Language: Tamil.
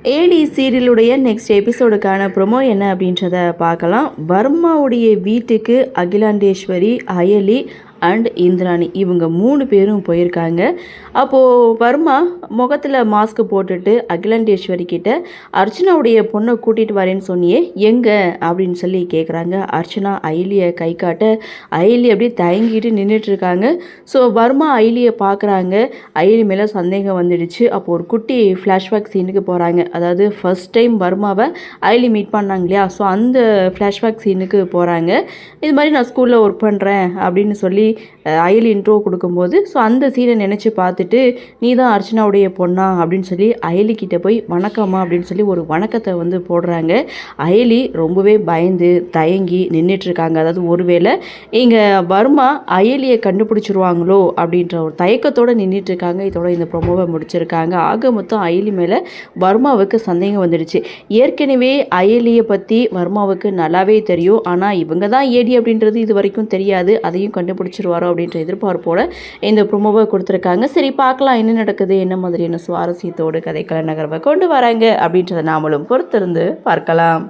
ஏடி சீரியலுடைய நெக்ஸ்ட் எபிசோடுக்கான ப்ரொமோ என்ன அப்படின்றத பார்க்கலாம். வர்மாவுடைய வீட்டுக்கு அகிலாண்டேஸ்வரி, அயலி அண்ட் இந்திராணி இவங்க 3 பேரும் போயிருக்காங்க. அப்போது வர்மா முகத்தில் மாஸ்க் போட்டுட்டு அகிலாண்டேஸ்வரி கிட்ட அர்ச்சனாவுடைய பொண்ணை கூட்டிகிட்டு வரேன்னு சொன்னியே எங்கே அப்படின்னு சொல்லி கேட்குறாங்க. அர்ச்சனா அயலியை கை காட்ட அயலி அப்படியே தயங்கிட்டு நின்றுட்டுருக்காங்க. ஸோ வர்மா அயலியை பார்க்குறாங்க. அயலி மேலே சந்தேகம் வந்துடுச்சு. அப்போது ஒரு குட்டி ஃப்ளாஷ்பேக் சீனுக்கு போகிறாங்க. அதாவது ஃபர்ஸ்ட் டைம் வர்மாவை அயலி மீட் பண்ணாங்க இல்லையா, ஸோ அந்த ஃப்ளாஷ்பேக் சீனுக்கு போகிறாங்க. இது மாதிரி நான் ஸ்கூலில் ஒர்க் பண்ணுறேன் அப்படின்னு சொல்லி அயலி இன்ட்ரோ கொடுக்கும்போது ஸோ அந்த சீனை நினச்சி பார்த்துட்டு நீ தான் அர்ச்சனாவுடைய பொண்ணா அப்படின்னு சொல்லி அயலிக்கிட்ட போய் வணக்கம்மா அப்படின்னு சொல்லி ஒரு வணக்கத்தை வந்து போடுறாங்க. அயலி ரொம்பவே பயந்து தயங்கி நின்றுட்டுருக்காங்க. அதாவது ஒருவேளை இங்கே வர்மா அயலியை கண்டுபிடிச்சிருவாங்களோ அப்படின்ற ஒரு தயக்கத்தோடு நின்றுட்டுருக்காங்க. இதோட இந்த ப்ரொமோவை முடிச்சிருக்காங்க. ஆக மொத்தம் அயலி மேலே வர்மாவுக்கு சந்தேகம் வந்துடுச்சு. ஏற்கனவே அயலியை பற்றி வர்மாவுக்கு நல்லாவே தெரியும். ஆனால் இவங்க தான் ஏடி அப்படின்றது இது வரைக்கும் தெரியாது. அதையும் கண்டுபிடிச்சிருவாரோ அப்படின்ற எதிர்பார்ப்போட இந்த ப்ரொமோவை கொடுத்துருக்காங்க. சரி பார்க்கலாம் என்ன நடக்குது, என்ன மாதிரியான சுவாரஸ்யத்தோடு கதைக்கள நகர்வை கொண்டு வராங்க அப்படின்றத நாமளும் பொறுத்திருந்து பார்க்கலாம்.